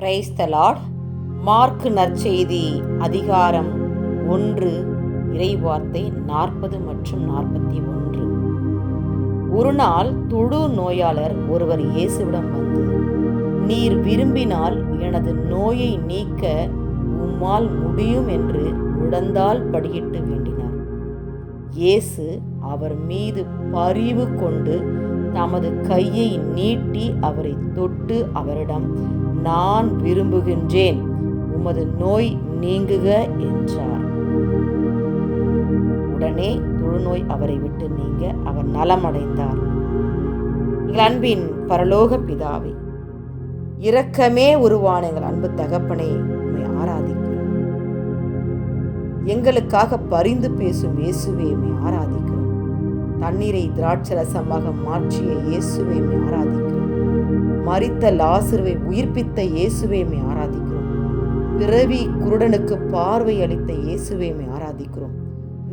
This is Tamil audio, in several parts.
Praise the Lord. மார்க்கு நற்செய்தி அதிகாரம் 1 இறைவார்த்தை 40 மற்றும் 41. ஒரு நாள் தொழு நோயாளர் ஒருவர் இயேசுவிடம் வந்து, நீர் விரும்பினால் எனது நோயை நீக்க உம்மால் முடியும் என்று முழந்தாள் படியிட்டு வேண்டினார். இயேசு அவர் மீது பரிவு கொண்டு தமது கையை நீட்டி அவரை தொட்டு அவரிடம், நான் விரும்புகின்றேன், உமது நோய் நீங்குக என்றார். உடனே தொழுநோய் அவரை விட்டு நீங்க அவர் நலமடைந்தார். எங்கள் அன்பின் பரலோக பிதாவே, இரக்கமே உருவான எங்கள் அன்பு தகப்பனே, உம்மை ஆராதிக்கிறோம். எங்களுக்காக பரிந்து பேசும் இயேசுவே, உம்மை ஆராதிக்கிறோம். தண்ணீரை திராட்சரசமாக மாற்றிய இயேசுவை உம்மை ஆராதிக்கிறோம். மரித்த லாசருவை உயிர்ப்பித்த இயேசுவை உம்மை ஆராதிக்கிறோம். பிறவி குருடனுக்கு பார்வை அளித்த இயேசுவை உம்மை ஆராதிக்கிறோம்.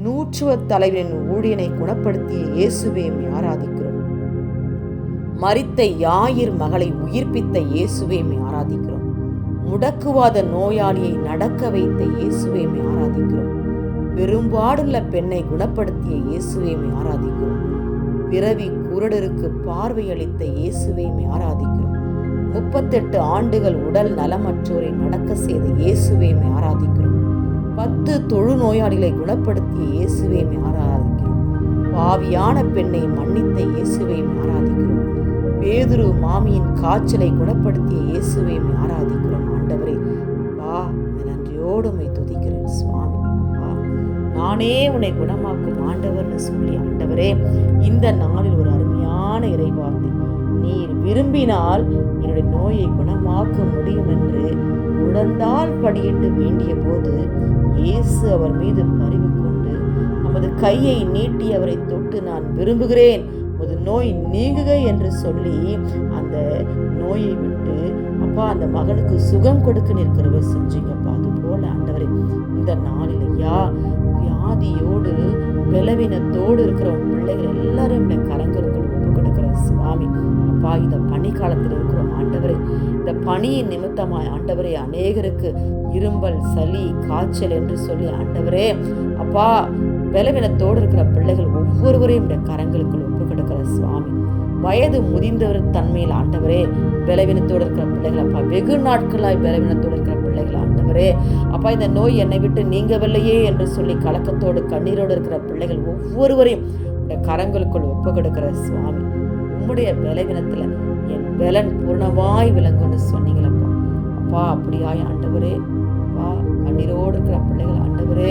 நூற்றுவ தலைவனின் ஊழியனை குணப்படுத்திய இயேசுவை உம்மை ஆராதிக்கிறோம். மரித்த யாயிர் மகளை உயிர்ப்பித்த இயேசுவை உம்மை ஆராதிக்கிறோம். முடக்குவாத நோயாளியை நடக்க வைத்த இயேசுவை உம்மை ஆராதிக்கிறோம். பெரும்பாடுள்ள பெண்ணை குணப்படுத்திய இயேசுவை உம்மை ஆராதிக்கிறோம். பிறவி குருடருக்கு பார்வை அளித்த இயேசுவை உம்மை ஆராதிக்கிறோம். 38 ஆண்டுகள் உடல் நலமற்றோரை நடக்க செய்த இயேசுவை உம்மை ஆராதிக்கிறோம். 10 தொழுநோயாளிகளை குணப்படுத்திய இயேசுவை உம்மை ஆராதிக்கிறோம். பாவியான பெண்ணை மன்னித்த இயேசுவை உம்மை ஆராதிக்கிறோம். பேதுரு மாமியின் காய்ச்சலை குணப்படுத்திய இயேசுவை உம்மை ஆராதிக்கிறோம். ஆண்டவரே, அப்பா, நன்றியோடு உம்மை துதிக்கிறேன் சுவாமி. நானே உன்னை குணமாக்கும் ஆண்டவர்னு சொல்லி, ஆண்டவரே, இந்த நாளில் ஒரு அருமையான இறைவார்த்தை, நீர் விரும்பினால் என்னுடைய நோயை குணமாக்க முடியும் என்று முழந்தாள் படியிட்டு வேண்டிய போது இயேசு அவர் மீது பரிவு கொண்டு நமது கையை நீட்டி அவரை தொட்டு, நான் விரும்புகிறேன், ஒரு நோய் நீங்குக என்று சொல்லி அந்த நோயை விட்டு அப்பா அந்த மகனுக்கு சுகம் கொடுக்க நிற்கிறவ செஞ்சீங்கப்பா. அது போல ஆண்டவரே, இந்த நாளில் வியாதியோடு பலவீனத்தோடு இருக்கிற பிள்ளைகள் எல்லாரும் இந்த கரங்களுக்குள் ஒப்பு கொடுக்கிற சுவாமி. அப்பா, இந்த பனிக்காலத்தில் இருக்கிறோம் ஆண்டவரே, இந்த பனியின் நிமித்தமாய் ஆண்டவரே அநேகருக்கு இரும்பல், சளி, காய்ச்சல் என்று சொல்லி ஆண்டவரே அப்பா பலவீனத்தோடு இருக்கிற பிள்ளைகள் ஒவ்வொருவரையும் இந்த கரங்களுக்குள் ஒப்பு கொடுக்கிற சுவாமி. வயது முதிர்ந்தவர் தன்மையில் ஆண்டவரே பலவீனத்தோடு இருக்கிற பிள்ளைகள் அப்பா, வெகு நாட்களாய் பலவீனத்தோடு இருக்கிற பிள்ளைகள் ஆண்டவரே அப்பா, இந்த நோய் என்னை விட்டு நீங்கவில்லையே என்று சொல்லி கலக்கத்தோடு கண்ணீரோடு இருக்கிற பிள்ளைகள் ஒவ்வொருவரையும் இந்த கரங்களுக்குள் ஒப்பு கொடுக்கிற சுவாமி. உம்முடைய பலவீனத்துல என் பலன் பூர்ணமாய் விளங்குன்னு சொன்னீங்களப்பா. அப்பா, அப்படியாய் ஆண்டவரே அப்பா, கண்ணீரோடு இருக்கிற பிள்ளைகள் ஆண்டவரே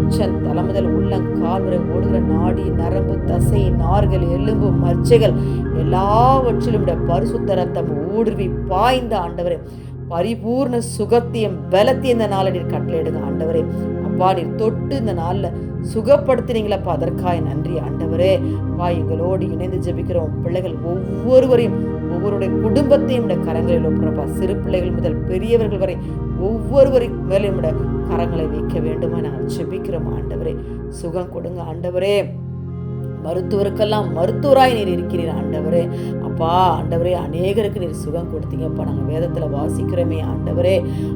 உச்சன் தலைமுதல் உள்ளங்கால் வரை ஓடுகிற நாடி, நரம்பு, தசை, நார்கள், எலும்பு, மச்சைகள் எல்லாவற்றிலும் பரிசுத்த ரத்தம் ஊடுருவி பாய்ந்த ஆண்டவரே பரிபூர்ண சுகத்தையும் பலத்தையும் இந்த நாளில் நீர் கட்டளையிடுங்க ஆண்டவரே. அப்பா, நீர் தொட்டு இந்த நாளில் சுகப்படுத்தினீங்களப்பா, அதற்காக நன்றி ஆண்டவரே. அப்பா, எங்களோடு இணைந்து ஜெபிக்கிறோம் பிள்ளைகள் ஒவ்வொருவரையும், ஒவ்வொருடைய குடும்பத்தையும் இந்த கரங்களில் ஒப்புறப்பா. சிறு பிள்ளைகள் முதல் பெரியவர்கள் வரை ஒவ்வொருவரையும் மேலே கரங்களை வைக்க வேண்டுமா நாங்கள் ஜெபிக்கிறோம் ஆண்டவரே. சுகம் கொடுங்க ஆண்டவரே. மருத்துவருக்கெல்லாம் மருத்துவராய் நீர் இருக்கிறீர் ஆண்டவரே. அப்பா ஆண்டவரே, அநேகருக்கு நீர் சுகம் கொடுத்தீங்கப்பா, நாங்கள் வேதத்தில் வாசிக்கிறோமே ஆண்டவரே.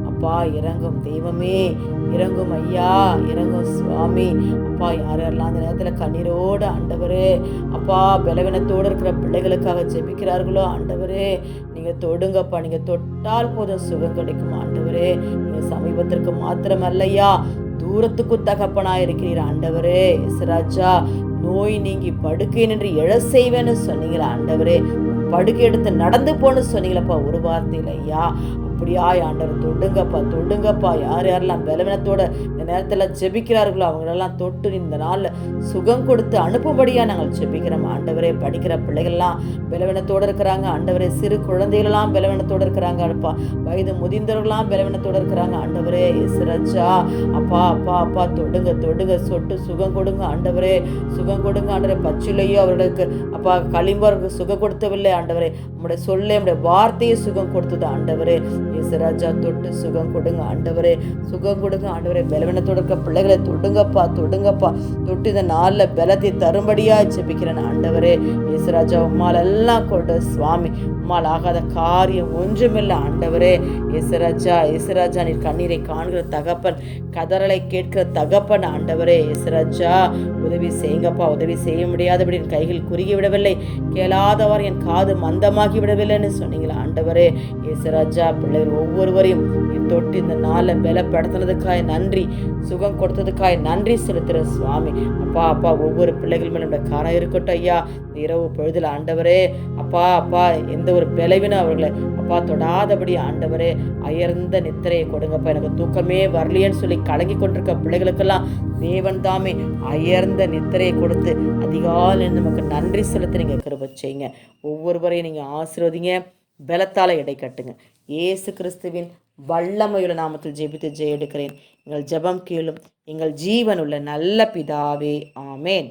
அப்பா, இறங்கும் தெய்வமே, இறங்கும் ஐயா, இறங்கும் சுவாமி. அப்பா, யாரெல்லாம் அந்த நேரத்தில் கண்ணீரோடு ஆண்டவரே அப்பா பலவீனத்தோடு இருக்கிற பிள்ளைகளுக்காக ஜெபிக்கிறார்களோ ஆண்டவரே, நீங்கள் தொடுங்கப்பா. நீங்கள் தொட்டால் போதும் சுகம் கிடைக்கும் ஆண்டவரே. நீங்கள் சமீபத்திற்கு மாத்திரமல்லையா, தூரத்துக்கு தகப்பனாய் இருக்கிறீர் ஆண்டவரே. ராஜா, நோய் நீங்கி படுக்கை நின்று எழ செய்வேன்னு சொன்னீங்களா ஆண்டவரே. படுக்கை எடுத்து நடந்து போன்னு சொன்னீங்களப்பா ஒரு வார்த்தையில் ஐயா. அப்படியாய் ஆண்டவர் தொடுங்கப்பா, தொடுங்கப்பா. யார் யாரெல்லாம் பலவீனத்தோட இந்த நேரத்தில் ஜெபிக்கிறார்களோ அவங்களெல்லாம் தொட்டு இந்த நாளில் சுகம் கொடுத்து அனுப்பும்படியாக நாங்கள் ஜெபிக்கிறோம் ஆண்டவரே. படிக்கிற பிள்ளைகள்லாம் பலவீனத்தோடு இருக்கிறாங்க ஆண்டவரே. சிறு குழந்தைகளெல்லாம் பலவீனத்தோடு இருக்கிறாங்க அப்பா. வயது முதிர்ந்தவர்களாம் பலவீனத்தோடு இருக்கிறாங்க ஆண்டவரே. இயேசுராஜா, அப்பா அப்பா அப்பா தொடுங்க, தொடுங்க, சொட்டு சுகம் கொடுங்க ஆண்டவரே. சுகம் கொடுங்க ஆண்டவரே. பச்சிலையோ அவர்களுக்கு அப்பா களிம்பருக்கு சுகம் கொடுத்தவில்லை ஆண்டவரே, உம்முடைய சொல்ல உம்முடைய வார்த்தையை சுகம் கொடுத்தது ஆண்டவரே. இயேசுராஜா தொட்டு சுகம் கொடுங்க ஆண்டவரே, சுகம் கொடுங்க ஆண்டவரே. பலவீனத்தோடு இருக்க பிள்ளைகளை தொடுங்கப்பா, தொடுங்கப்பா. தொட்டு இந்த நாளில் பலத்தை தரும்படியாக ஜெபிக்கிறேன் ஆண்டவரே. இயேசுராஜா உம்மால் எல்லாம் கொண்டு சுவாமி, உம்மால் ஆகாத காரியம் ஒன்றுமில்லை ஆண்டவரே. இயேசுராஜா நீர் கண்ணீரை காண்கிற தகப்பன், கதறலை கேட்கிற தகப்பன் ஆண்டவரே. இயேசுராஜா உதவி செய்யுங்கப்பா, உதவி செய்ய முடியாதபடி என் கைகள் குறுகி விடவில்லை, கேளாதவர் என் காது மந்தமாகி விடவில்லைன்னு சொன்னீங்களா ஆண்டவரே. இயேசுராஜா பிள்ளைகள் ஒவ்வொருவரையும் தொட்டு இந்த நாளை பலப்படுத்தினதுக்காய் நன்றி, சுகம் கொடுத்ததுக்காய் நன்றி செலுத்துகிற சுவாமி. அப்பா அப்பா ஒவ்வொரு பிள்ளைகள் மேலும் இந்த காரம் இருக்கட்டும் ஐயா. இரவு பொழுதில் ஆண்டவரே அப்பா அப்பா எந்த ஒரு பலவீனம் அவர்களை அப்பா தொடாதபடி ஆண்டவரே அயர்ந்த நித்திரையை கொடுங்கப்பா. எனக்கு தூக்கமே வரலையேன்னு சொல்லி கலங்கி கொண்டிருக்க பிள்ளைகளுக்கெல்லாம் தேவன் தாமே அயர்ந்த நித்திரையை கொடுத்து அதிகாலை நமக்கு நன்றி செலுத்த நீங்கள் கிருபை செய்யுங்க. ஒவ்வொருவரையும் நீங்கள் ஆசீர்வதிங்க, பலத்தால் எடை கட்டுங்க. இயேசு கிறிஸ்துவின் வல்லமையுள்ள நாமத்தில் ஜெபித்து ஜெய எடுக்கிறேன். எங்கள் ஜெபம் கேளும் எங்கள் ஜீவனுள்ள நல்ல பிதாவே, ஆமேன்.